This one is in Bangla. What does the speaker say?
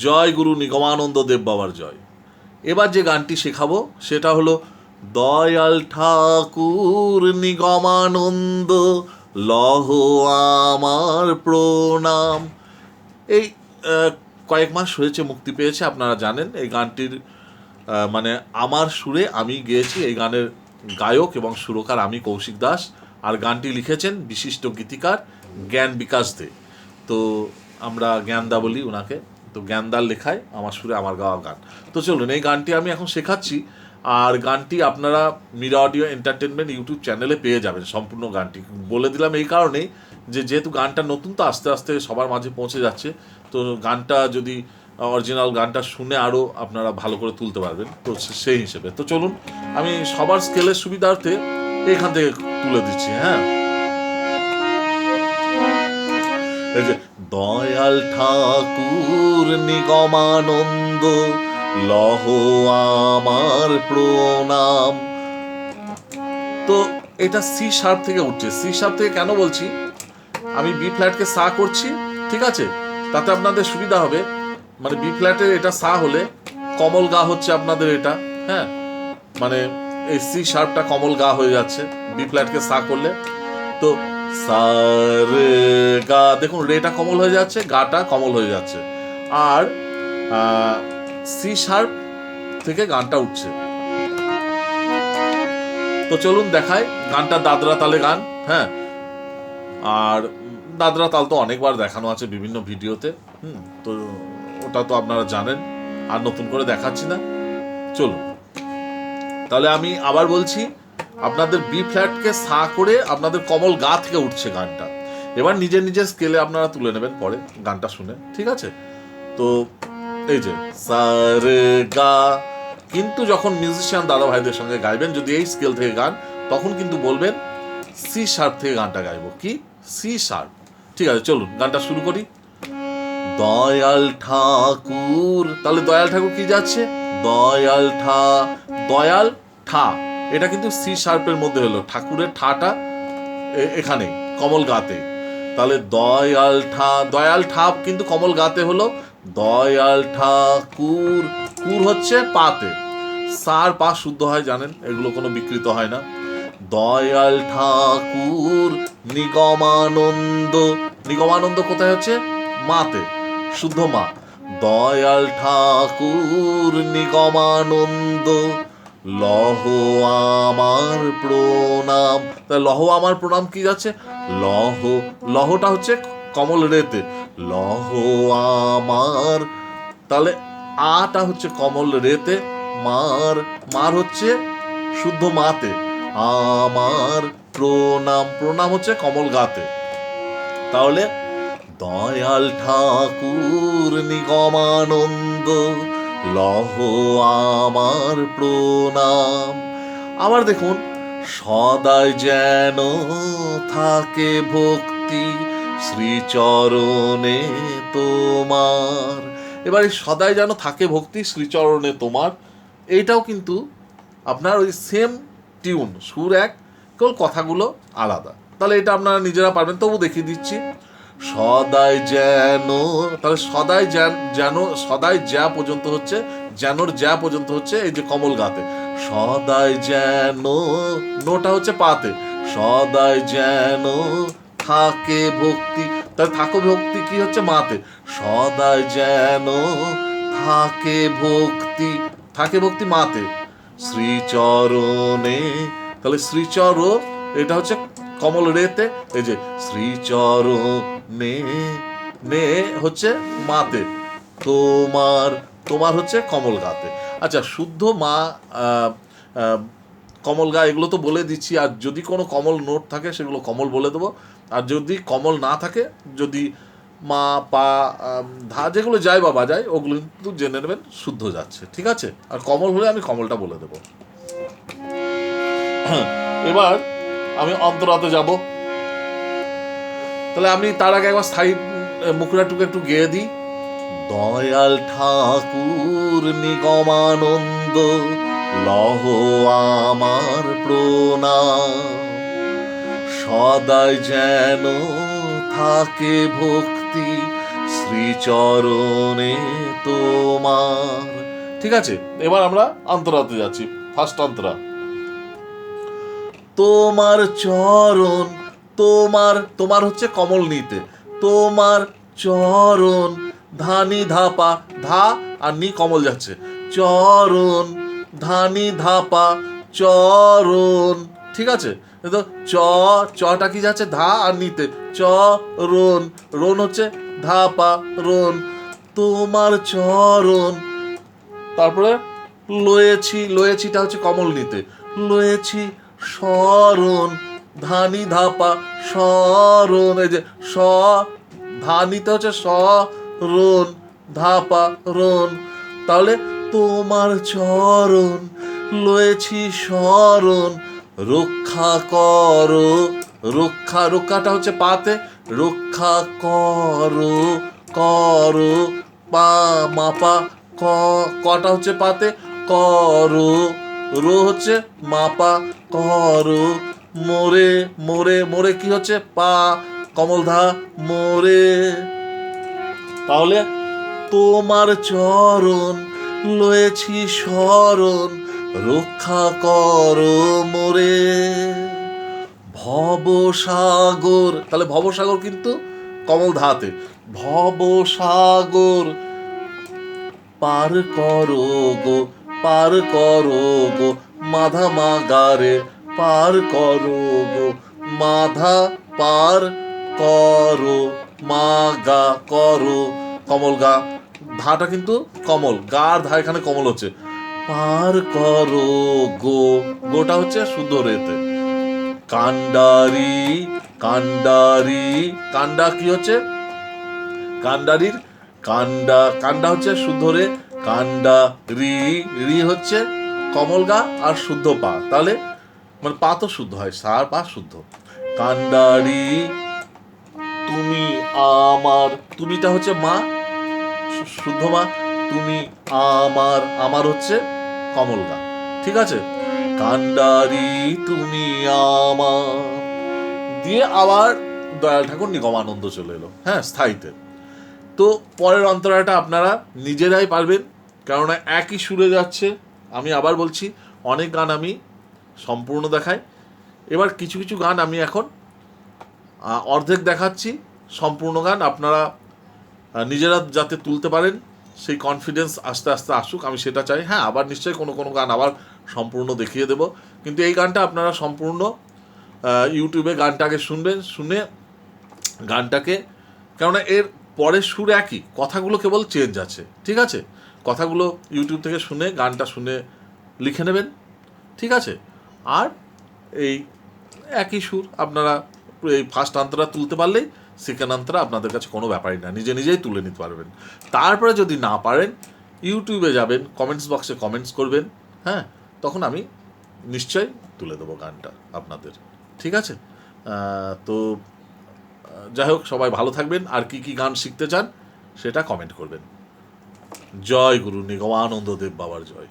জয় গুরু নিগমানন্দ দেব বাবার জয়। এবার যে গানটি শেখাবো সেটা হলো দয়াল ঠাকুর নিগমানন্দ লহ আমার প্রণাম। এই কয়েক মাস হয়েছে মুক্তি পেয়েছে, আপনারা জানেন। এই গানটির মানে আমার সুরে আমি গেয়েছি। এই গানের গায়ক এবং সুরকার আমি, কৌশিক দাস। আর গানটি লিখেছেন বিশিষ্ট গীতিকার জ্ঞান বিকাশ দে। তো আমরা জ্ঞানদা বলি ওনাকে। তো জ্ঞানদার লেখায় আমার সুরে আমার গাওয়া গান। তো চলুন, এই গানটি আমি এখন শেখাচ্ছি। আর গানটি আপনারা মীরা অডিও এন্টারটেনমেন্ট ইউটিউব চ্যানেলে পেয়ে যাবেন সম্পূর্ণ গানটি। বলে দিলাম এই কারণেই যে যেহেতু গানটা নতুন, তো আস্তে আস্তে সবার মাঝে পৌঁছে যাচ্ছে। তো গানটা যদি অরিজিনাল গানটা শুনে আরও আপনারা ভালো করে তুলতে পারবেন, তো সেই হিসেবে তো চলুন আমি সবার স্কেলের সুবিধার্থে এখান থেকে তুলে দিচ্ছি। হ্যাঁ, এই যে দয়াল ঠাকুর নিগমানন্দ লহ আমার প্রণাম। তো এটা সি শার্প থেকে উঠছে। সি শার্প থেকে কেন বলছি, আমি বি ফ্ল্যাটকে সা করছি, ঠিক আছে? তাতে আপনাদের সুবিধা হবে। মানে বি ফ্ল্যাটের এটা সা হলে কমল গা হচ্ছে আপনাদের এটা, হ্যাঁ, মানে এই সি শার্পটা কমল গা হয়ে যাচ্ছে বি ফ্ল্যাটকে সা করলে। তো সা রে গা, দেখুন রেটা কমল হয়ে যাচ্ছে, গাটা কমল হয়ে যাচ্ছে। আর সি শার্প থেকে গানটা উঠছে। তো চলুন দেখায় গানটা দাদরা তালে গান। হ্যাঁ, আর দাদরা তাল তো অনেকবার দেখানো আছে বিভিন্ন ভিডিওতে। তো ওটা তো আপনারা জানেন, আর নতুন করে দেখাচ্ছি না। চলুন তাহলে আমি আবার বলছি, আপনাদের বি ফ্ল্যাটকে সা করে আপনাদের কমল গা থেকে উঠছে গানটা। এবার নিজের নিজের স্কেলে আপনারা তুলে নেবেন পরে গানটা শুনে, ঠিক আছে? তো এই যে সা রে গা, কিন্তু যখন মিউজিশিয়ান দাদা ভাইদের সঙ্গে গাইবেন যদি এই স্কেল থেকে গান, তখন কিন্তু বলবেন সি শার্প থেকে গানটা গাইবো। কি? C sharp. ঠিক আছে, চলুন গানটা শুরু করি। দয়াল ঠাকুর, তাহলে দয়াল ঠাকুর কি যাচ্ছে? দয়াল ঠা, দয়াল ঠা, এটা কিন্তু সি শার্পের মধ্যে হলো। ঠাকুরের ঠাটা এখানে কমল গাতে। তাহলে দয়াল ঠা, দয়াল ঠা কিন্তু কমল গাতে হলো। দয়াল ঠাকুর, কুর হচ্ছে পাতে। সার পা শুদ্ধ হয় জানেন, এগুলো কোনো বিকৃত হয় না। দয়াল ঠাকুর নিগমানন্দ, নিগমানন্দ কোথায় হচ্ছে? মাতে, শুদ্ধ মা। দয়াল ঠাকুর নিগমানন্দ লহ আমার প্রণাম। তা লহ আমার প্রণাম কি যাচ্ছে? লহ, লহটা হচ্ছে কমল রেতে। লহ আমার, তাহলে আটা হচ্ছে কমল রেতে, মার, মার হচ্ছে শুদ্ধ মাতে। আমার প্রণাম, প্রণাম হচ্ছে কমল গাতে। তাহলে দয়াল ঠাকুর নিগমানন্দ লহ আমার প্রণাম। আবার দেখুন, সদাই যেন থাকে ভক্তি শ্রীচরণে তোমার। এবার এই সদাই যেন থাকে ভক্তি শ্রীচরণে তোমার, এইটাও কিন্তু আপনার ওই সেম টিউন, সুর এক, কেবল কথাগুলো আলাদা। তাহলে এটা আপনারা নিজেরা পারবেন, তবু দেখিয়ে দিচ্ছি। সদাই যেন, তাহলে সদাই যেন, সদাই জ্যা পর্যন্ত হচ্ছে, যেনর জ্যা পর্যন্ত হচ্ছে এই যে কমল গাতে। সদাই যেন, নোটা হচ্ছে পাতে। সদাই যেন থাকে ভক্তি, তাহলে থাকো ভক্তি কি হচ্ছে? মাতে। সদাই যেন থাকে ভক্তি, থাকে ভক্তি মাতে শ্রীচরণে। তাহলে শ্রীচর, এটা হচ্ছে কমল রেতে। এই যে শ্রীচরণে, নে হচ্ছে মাতে, তোমার, তোমার হচ্ছে কমল গাতে। আচ্ছা, শুদ্ধ মা, কমল গা, এগুলো তো বলে দিচ্ছি। আর যদি কোনো কমল নোট থাকে সেগুলো কমল বলে দেবো। আর যদি কমল না থাকে, যদি মা পা ধা যেগুলো যায় বা বাজায়, ওগুলো কিন্তু জেনে নেবেন শুদ্ধ যাচ্ছে, ঠিক আছে? আর কমল হলে আমি কমলটা বলে দেবো। এবার আমি অন্তরাতে যাব। তাহলে আমি তার আগে একবার স্থায়ী মুখরাটুকু একটু গেয়ে দিই। দয়াল ঠাকুর নিগমানন্দ লহ আমার প্রণাম। সদাই যেন থাকে ভক্তি শ্রীচরণে তোমার। ঠিক আছে, এবার আমরা অন্তরাতে যাচ্ছি। ফার্স্ট অন্তরা। তোমার চরণ, তোমার, তোমার হচ্ছে কমল নিতে, তোমার চরণ, ধানি ধাপা, ধা আর নি কমল যাচ্ছে, চরণ, ধানি ধাপা, চরণ। ঠিক আছে, তো চ, চটা কি যাচ্ছে ধা আর নিতে, চরণ, রণ হচ্ছে ধাপা রণ, তোমার চরণ। তারপরে লয়েছি, লয়েছিটা হচ্ছে কমল নিতে, লয়েছি স্মরণ, ধানি ধাপা স্মরণ, এই যে স, ধানিতে হচ্ছে স্মরণ, ধাপা রণ। তাহলে তোমার চরণ লয়েছি স্মরণ, রক্ষা করো, রক্ষা, রক্ষাটা হচ্ছে পাতে, রক্ষা করো, করো, পা মাপা, ক, কটা হচ্ছে পাতে, করো, রো হচ্ছে মাপা, করো, মোরে, মোরে, মোরে কি হচ্ছে পা, কমলধা, মোরে। তাহলে তোমার চরণ লয়েছি স্মরণ, রক্ষা করো মোরে। ভবসাগর, তাহলে ভবসাগর কিন্তু কমল ধাতে, ভবসাগর পার করো গো, পার করো গো, মাধা মাগারে, পার করো গো, মাধা, পার করো, মাগা করো, কমল গা, ধাটা কিন্তু কমল, গার ধা এখানে কমল হচ্ছে, পার করো গো, গোটা হচ্ছে শুদ্ধ রেতে। কান্ডারি, কান্ডারি, কান্ডা কি হচ্ছে কান্ডারির, কান্ডা, কান্ডা হচ্ছে শুদ্ধ রে, কান্ডা রি, রি হচ্ছে কমল গা আর শুদ্ধ পা, তাহলে মানে পা তো শুদ্ধ হয়, সার পা শুদ্ধ। কান্ডারি তুমি আমার, তুমিটা হচ্ছে মা, শুদ্ধ মা, তুমি আমার, আমার হচ্ছে কমল গা। ঠিক আছে, কান্ডারি তুমি আমার, দিয়ে আবার দয়াল ঠাকুর নিগমানন্দ চলে এলো, হ্যাঁ, স্থায়ীতে। তো পরের অন্তরাটা আপনারা নিজেরাই পারবেন, কেননা একই সুরে যাচ্ছে। আমি আবার বলছি, অনেক গান আমি সম্পূর্ণ দেখাই, এবার কিছু কিছু গান আমি এখন অর্ধেক দেখাচ্ছি, সম্পূর্ণ গান আপনারা নিজেরা যাতে তুলতে পারেন সেই কনফিডেন্স আস্তে আস্তে আসুক, আমি সেটা চাই। হ্যাঁ, আবার নিশ্চয়ই কোনো কোনো গান আবার সম্পূর্ণ দেখিয়ে দেব, কিন্তু এই গানটা আপনারা সম্পূর্ণ ইউটিউবে গানটাকে শুনবেন, শুনে গানটাকে, কেননা এর পরের সুর একই, কথাগুলো কেবল চেঞ্জ আছে। ঠিক আছে, কথাগুলো ইউটিউব থেকে শুনে, গানটা শুনে লিখে নেবেন। ঠিক আছে, আর এই একই সুর আপনারা এই ফার্স্ট আন্তরা তুলতে পারলেই সেকেন্ড আন্তরা আপনাদের কাছে কোনো ব্যাপারই না, নিজে নিজেই তুলে নিতে পারবেন। তারপরে যদি না পারেন, ইউটিউবে যাবেন, কমেন্টস বক্সে কমেন্টস করবেন, হ্যাঁ, তখন আমি নিশ্চয়ই তুলে দেবো গানটা আপনাদের। ঠিক আছে, তো যাই হোক, সবাই ভালো থাকবেন, আর কি কি গান শিখতে চান সেটা কমেন্ট করবেন। জয় গুরু নিগমানন্দ দেব বাবার জয়।